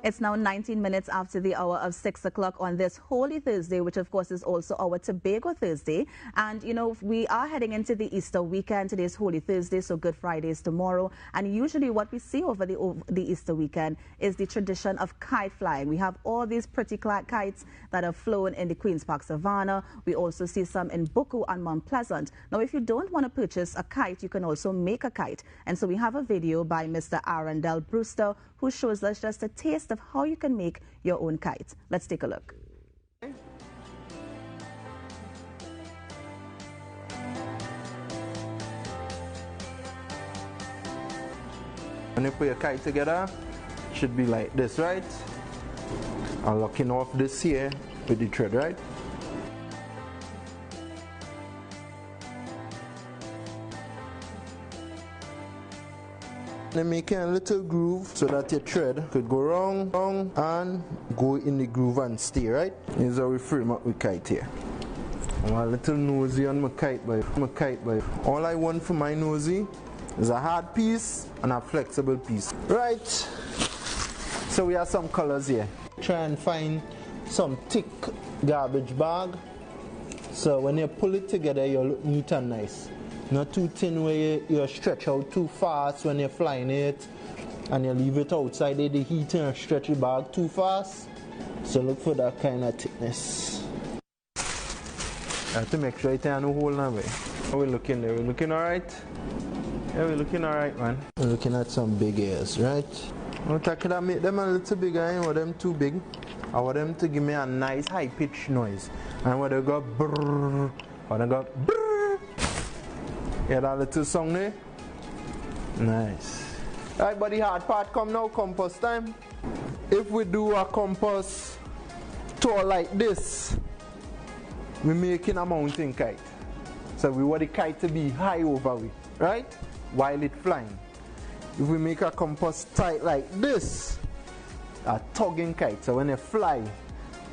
It's now 19 minutes after the hour of 6 o'clock on this Holy Thursday, which of course is also our Tobago Thursday. And you know, we are heading into the Easter weekend. Today's Holy Thursday, so Good Friday is tomorrow. And usually what we see over the Easter weekend is the tradition of kite flying. We have all these pretty kites that are flown in the Queen's Park Savannah. We also see some in Buccoo and Mount Pleasant. Now, if you don't want to purchase a kite, you can also make a kite. And so we have a video by Mr. Arundel Brewster who shows us just a taste of how you can make your own kite. Let's take a look. When you put your kite together, it should be like this, right? I'm locking off this here with the thread, right? Then making a little groove so that your thread could go round, and go in the groove and stay, right? Here's how we frame up the kite here. I'm a little nosy on my kite, boy. All I want for my nosy is a hard piece and a flexible piece. Right. So we have some colors here. Try and find some thick garbage bag. So when you pull it together, you look neat and nice. Not too thin where you stretch out too fast when you're flying it, and you leave it outside in the heat and stretch the bag too fast. So look for that kind of thickness. I have to make sure it ain't no hole now. How we looking there? We looking alright? Yeah, we're looking alright, man. We're looking at some big ears, right? I could have made them a little bigger. I want them too big. I want them to give me a nice high pitched noise. And when they go brrrr, or they go brrrr. Hear that little song there? Nice. Alright, but the hard part come now, compass time. If we do a compass tour like this, we're making a mountain kite. So we want the kite to be high over we, right? While it's flying. If we make a compass tight like this, a tugging kite. So when you fly,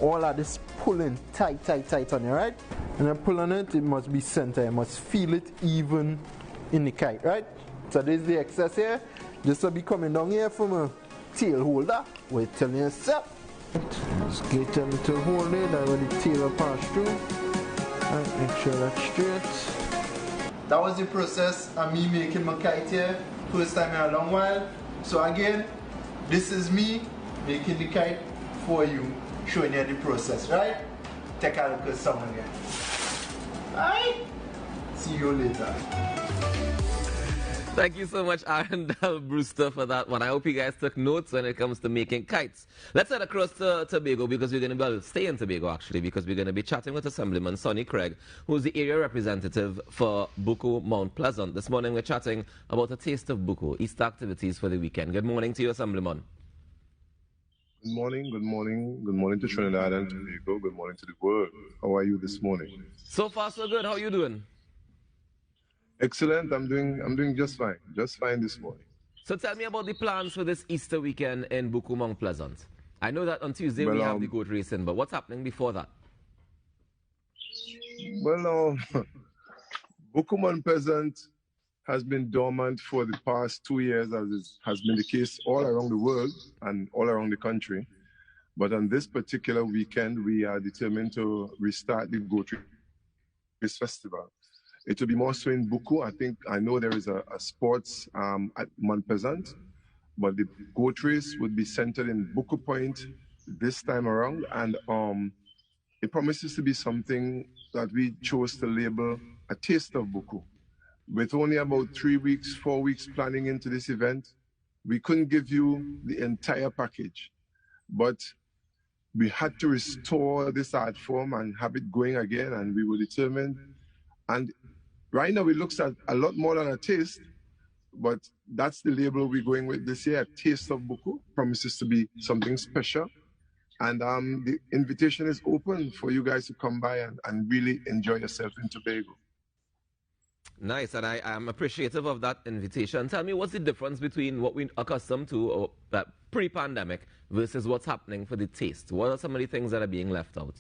all of this pulling tight on you, right? And then pull on it, it must be center. You must feel it even in the kite, right? So this is the excess here. This will be coming down here from a tail holder. Wait till you step. Just get a little hole there, that where the tail will pass through. Right, make sure that's straight. That was the process of me making my kite here. First time in a long while. So again, this is me making the kite for you, showing you the process, right? Take a look at the song again. Alright? See you later. Thank you so much, Arundel Brewster, for that one. I hope you guys took notes when it comes to making kites. Let's head across to Tobago, because we're going to stay in Tobago, actually, because we're going to be chatting with Assemblyman Sonny Craig, who's the area representative for Buccoo Mount Pleasant. This morning we're chatting about a taste of Buccoo, Easter activities for the weekend. Good morning to you, Assemblyman. Good morning to Trinidad and Tobago. Good morning to the world. How are you this morning? So far, so good. How are you doing? Excellent. I'm doing just fine this morning. So tell me about the plans for this Easter weekend in Buccoo Mount Pleasant. I know that on Tuesday we have the goat racing, but what's happening before that? Well, Buccoo Mount Pleasant has been dormant for the past 2 years, as has been the case all around the world and all around the country. But on this particular weekend, we are determined to restart the goat race festival. It will be more so in Buccoo. I know there is a sports at Mount Pleasant, but the goat race would be centered in Buccoo Point this time around, and it promises to be something that we chose to label a taste of Buccoo. With only about 4 weeks planning into this event, we couldn't give you the entire package, but we had to restore this art form and have it going again, and we were determined. And right now it looks at a lot more than a taste, but that's the label we're going with this year, a taste of Buccoo. Promises to be something special. And the invitation is open for you guys to come by and really enjoy yourself in Tobago. Nice, and I am appreciative of that invitation. Tell me, what's the difference between what we're accustomed to pre-pandemic versus what's happening for the taste? What are some of the things that are being left out?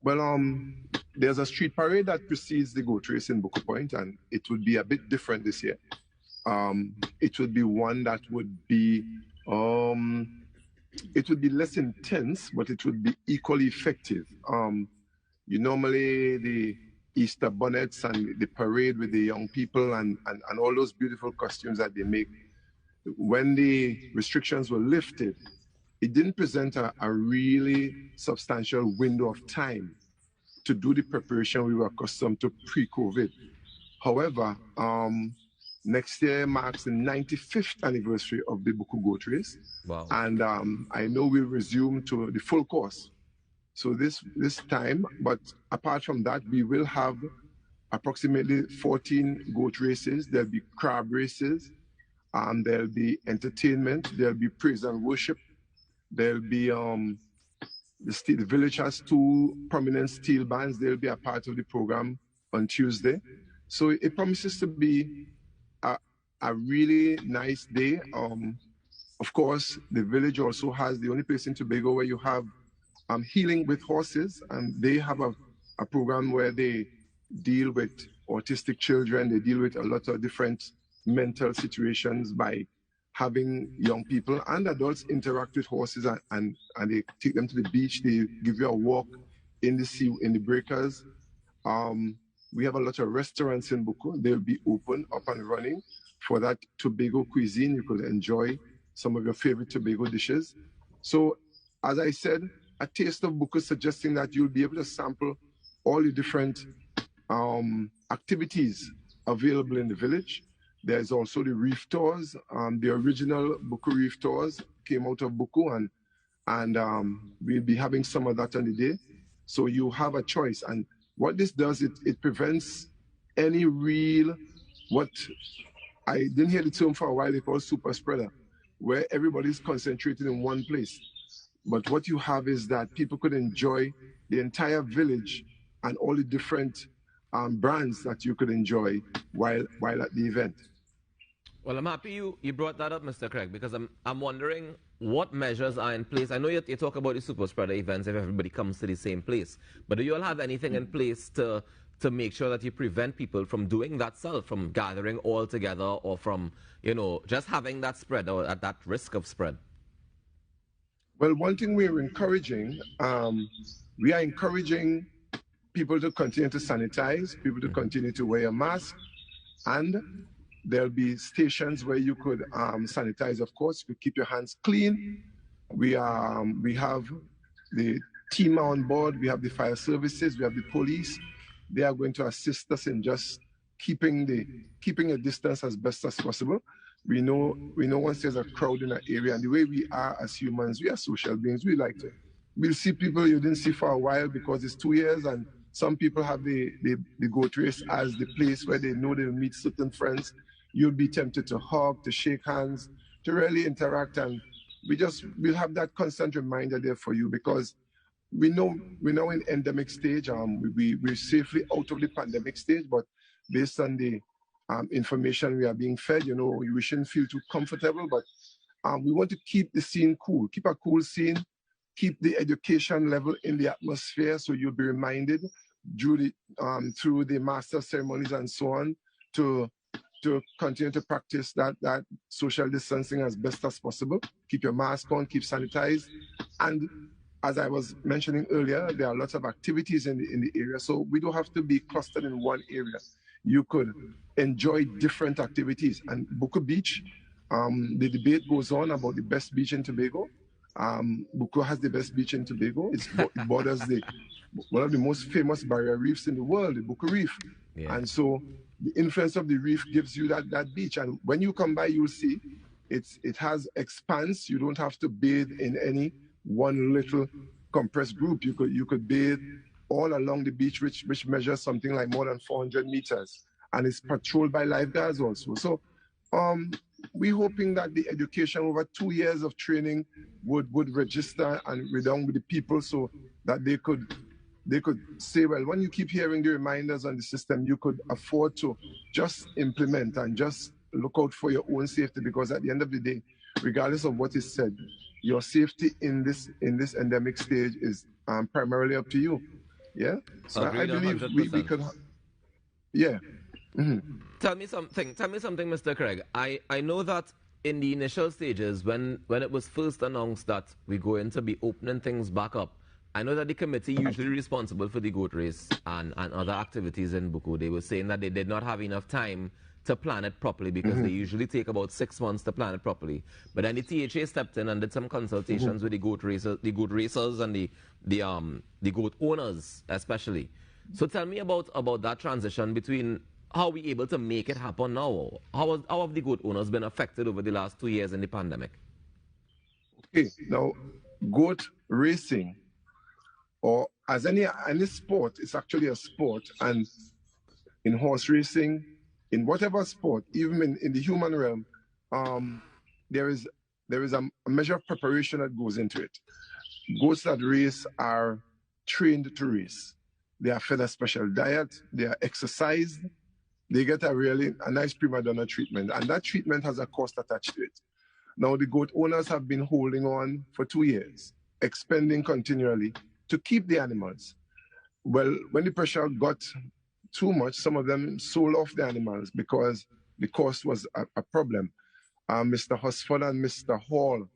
Well, there's a street parade that precedes the goat race in Buccoo Point, and it would be a bit different this year. It would be one that would be It would be less intense, but it would be equally effective. Normally the Easter bonnets and the parade with the young people and all those beautiful costumes that they make. When the restrictions were lifted, it didn't present a really substantial window of time to do the preparation we were accustomed to pre-COVID. However, next year marks the 95th anniversary of the Buccoo Goat Race. Wow. And I know we'll resume to the full course. So this time, but apart from that, we will have approximately 14 goat races. There'll be crab races. There'll be entertainment. There'll be praise and worship. There'll be the village has 2 prominent steel bands. They'll be a part of the program on Tuesday. So it promises to be a really nice day. Of course, the village also has the only place in Tobago where you have healing with horses, and they have a program where they deal with autistic children. They deal with a lot of different mental situations by having young people and adults interact with horses, and they take them to the beach. They give you a walk in the sea, in the breakers. We have a lot of restaurants in Buccoo. They'll be open, up and running for that Tobago cuisine. You could enjoy some of your favorite Tobago dishes. So, as I said, a taste of Buccoo, suggesting that you'll be able to sample all the different activities available in the village. There's also the reef tours. The original Buccoo reef tours came out of Buccoo, and we'll be having some of that on the day. So you have a choice. And what this does, it prevents any real, what I didn't hear the term for a while, they call super spreader, where everybody's concentrated in one place. But what you have is that people could enjoy the entire village and all the different brands that you could enjoy while at the event. Well, I'm happy you brought that up, Mr. Craig, because I'm wondering what measures are in place. I know you talk about the super spreader events if everybody comes to the same place, but do you all have anything in place to make sure that you prevent people from doing that from gathering all together, or from, just having that spread or at that risk of spread? Well, one thing we are encouraging people to continue to sanitize, people to continue to wear a mask, and there'll be stations where you could sanitize, of course. You could keep your hands clean. We have the team on board. We have the fire services. We have the police. They are going to assist us in just keeping a distance as best as possible. We know once there's a crowd in an area, and the way we are as humans, we are social beings. We'll see people you didn't see for a while because it's 2 years, and some people have the goat race as the place where they know they'll meet certain friends. You'll be tempted to hug, to shake hands, to really interact, and we'll have that constant reminder there for you, because we're now in endemic stage. We're safely out of the pandemic stage, but based on the information we are being fed, we shouldn't feel too comfortable, but we want to keep the scene cool, keep a cool scene, keep the education level in the atmosphere, so you'll be reminded through the master ceremonies and so on to continue to practice that social distancing as best as possible. Keep your mask on, keep sanitized, and as I was mentioning earlier, there are lots of activities in the area, so we don't have to be clustered in one area. You could enjoy different activities. And Buccoo Beach, the debate goes on about the best beach in Tobago. Buccoo has the best beach in Tobago. It borders one of the most famous barrier reefs in the world, the Buccoo Reef. Yeah. And so the influence of the reef gives you that beach. And when you come by, you'll see it has expanse. You don't have to bathe in any one little compressed group. You could bathe all along the beach, which measures something like more than 400 meters. And it's patrolled by lifeguards also. So we're hoping that the education over 2 years of training would register and redound with the people, so that they could say, well, when you keep hearing the reminders on the system, you could afford to just implement and just look out for your own safety, because at the end of the day, regardless of what is said, your safety in this endemic stage is primarily up to you. Yeah. So I believe we could. Yeah. Mm-hmm. Tell me something, Mr. Craig. I know that in the initial stages, when it was first announced that we're going to be opening things back up, I know that the committee usually responsible for the goat race and other activities in Buccoo, they were saying that they did not have enough time to plan it properly because they usually take about 6 months to plan it properly. But then the THA stepped in and did some consultations with the goat racers and the goat owners especially. So tell me about that transition between how we able to make it happen now. How have the goat owners been affected over the last 2 years in the pandemic? Okay, now goat racing, or as any sport, it's actually a sport, and in horse racing, in whatever sport, even in the human realm, there is a measure of preparation that goes into it. Goats that race are trained to race. They are fed a special diet, they are exercised, they get a nice prima donna treatment, and that treatment has a cost attached to it. Now, the goat owners have been holding on for 2 years, expending continually to keep the animals. Well, when the pressure got too much, some of them sold off the animals because the cost was a problem. Mr. Husford and Mr. Hall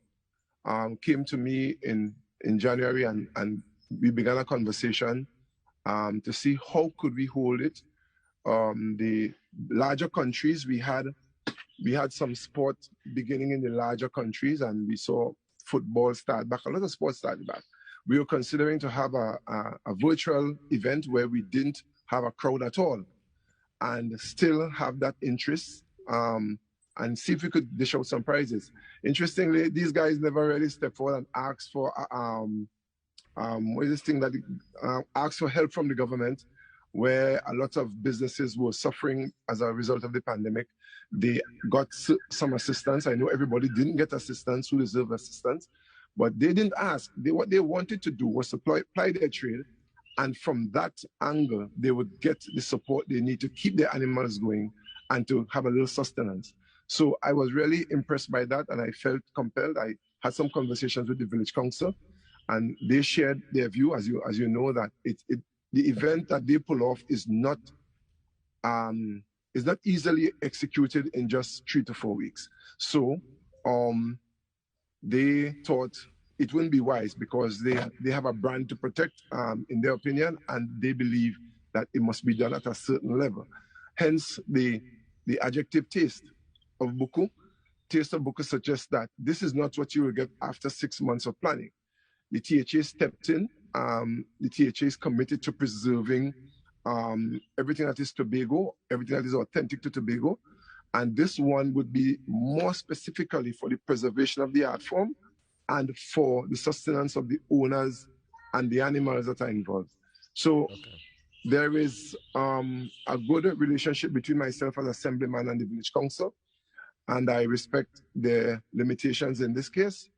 came to me in January, and we began a conversation to see how could we hold it. The larger countries, we had some sport beginning in the larger countries, and we saw football start back. A lot of sports started back. We were considering to have a virtual event where we didn't have a crowd at all and still have that interest and see if we could dish out some prizes. Interestingly, these guys never really stepped forward and asked for what is this thing that asked for help from the government, where a lot of businesses were suffering as a result of the pandemic. They got some assistance. I know everybody didn't get assistance who deserved assistance, but they didn't ask. What they wanted to do was to apply their trade, and from that angle, they would get the support they need to keep their animals going and to have a little sustenance. So I was really impressed by that, and I felt compelled. I had some conversations with the village council, and they shared their view, as you know, that the event that they pull off is not easily executed in just 3 to 4 weeks. So they thought it wouldn't be wise because they have a brand to protect, in their opinion, and they believe that it must be done at a certain level. Hence, the adjective taste of Buccoo. Taste of Buccoo suggests that this is not what you will get after 6 months of planning. The THA stepped in. The THA is committed to preserving everything that is Tobago, everything that is authentic to Tobago. And this one would be more specifically for the preservation of the art form and for the sustenance of the owners and the animals that are involved. So there is a good relationship between myself as Assemblyman and the village council, and I respect the limitations in this case.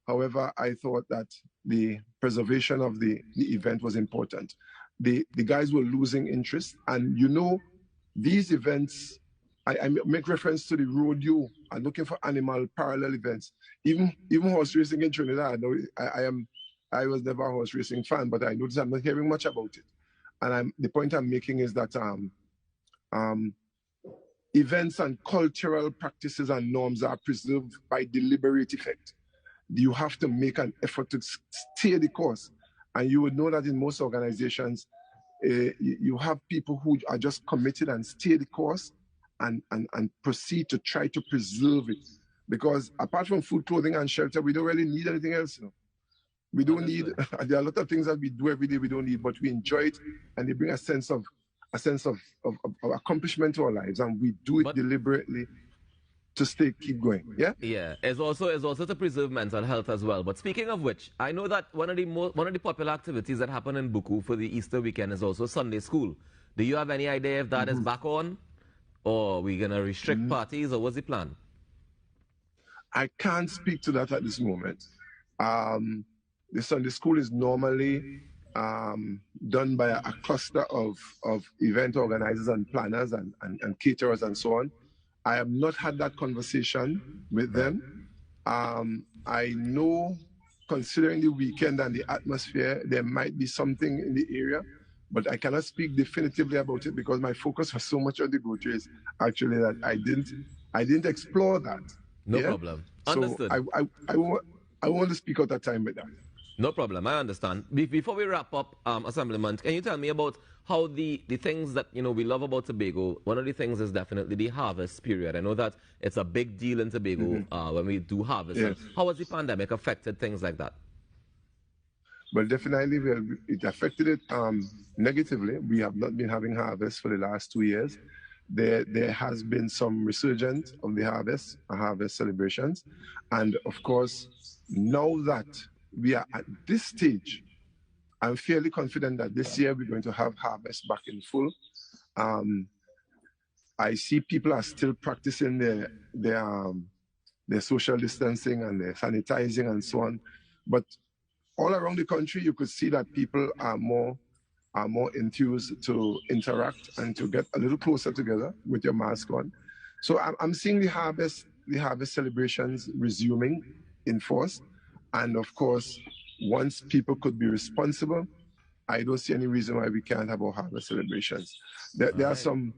However, I thought that the preservation of the event was important. The guys were losing interest, and you know, these events, I make reference to the rodeo and looking for animal parallel events. Even horse racing in Trinidad, I was never a horse racing fan, but I noticed I'm not hearing much about it. And the point I'm making is that events and cultural practices and norms are preserved by deliberate effect. You have to make an effort to stay the course. And you would know that in most organizations, you have people who are just committed and stay the course and proceed to try to preserve it. Because apart from food, clothing, and shelter, we don't really need anything else. You know? We don't need, there are a lot of things that we do every day we don't need, but we enjoy it, and they bring a sense of accomplishment to our lives, and we do it deliberately to keep going. Yeah. Yeah. It's also to preserve mental health as well. But speaking of which, I know that one of the popular activities that happen in Buccoo for the Easter weekend is also Sunday school. Do you have any idea if that is back on, or are we gonna restrict parties, or what's the plan? I can't speak to that at this moment. The Sunday school is normally done by a cluster of event organizers and planners and caterers and so on. I have not had that conversation with them. I know, considering the weekend and the atmosphere, there might be something in the area, but I cannot speak definitively about it because my focus was so much on the goat race, actually, that I didn't explore that. No problem. Understood. So I want to speak out of time with that. No problem, I understand. Before we wrap up, Assemblyman, can you tell me about how the things that we love about Tobago? One of the things is definitely the harvest period. I know that it's a big deal in Tobago when we do harvest. Yes. How has the pandemic affected things like that? Well, definitely, it affected it negatively. We have not been having harvest for the last 2 years. There has been some resurgence of the harvest celebrations. And of course, now that we are at this stage, I'm fairly confident that this year we're going to have harvest back in full. I see people are still practicing their social distancing and their sanitizing and so on. But all around the country, you could see that people are more enthused to interact and to get a little closer together with your mask on. So I'm seeing the harvest celebrations resuming in force. And of course, once people could be responsible, I don't see any reason why we can't have our harvest celebrations. There are some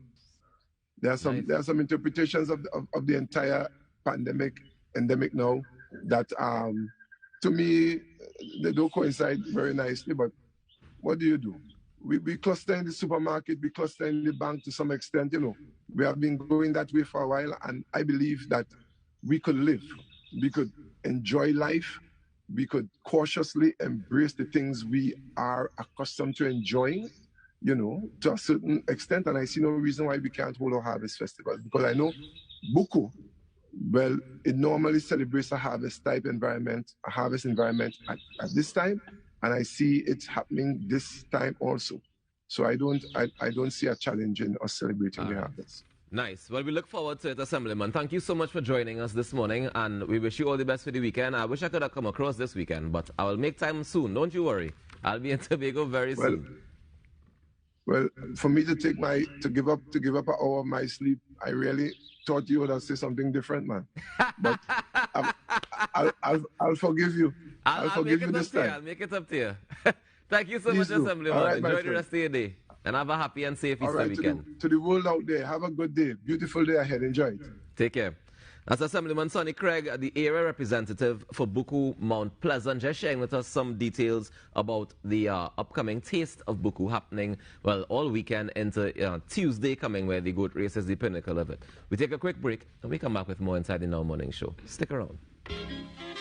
interpretations of the entire endemic now that to me they don't coincide very nicely. But what do? We cluster in the supermarket, we cluster in the bank to some extent. We have been going that way for a while, and I believe that we could live, we could enjoy life, we could cautiously embrace the things we are accustomed to enjoying, to a certain extent. And I see no reason why we can't hold our harvest festival, because I know Buccoo, well, it normally celebrates a harvest environment at this time, and I see it happening this time also. So I don't see a challenge in us celebrating the harvest. Nice. Well, we look forward to it, Assemblyman. Thank you so much for joining us this morning, and we wish you all the best for the weekend. I wish I could have come across this weekend, but I will make time soon. Don't you worry. I'll be in Tobago very soon. Well, for me to give up an hour of my sleep, I really thought you would have said something different, man. But I'll forgive you. I'll forgive you this time. I'll make it up to you. Thank you so much, Assemblyman. Right, enjoy the rest of your day. And have a happy and safe Easter weekend. To the world out there, have a good day. Beautiful day ahead. Enjoy it. Take care. That's Assemblyman Sonny Craig, the area representative for Buccoo Mount Pleasant, just sharing with us some details about the upcoming Taste of Buccoo happening, well, all weekend into Tuesday coming, where the goat race is the pinnacle of it. We take a quick break, and we come back with more inside the Now Morning Show. Stick around.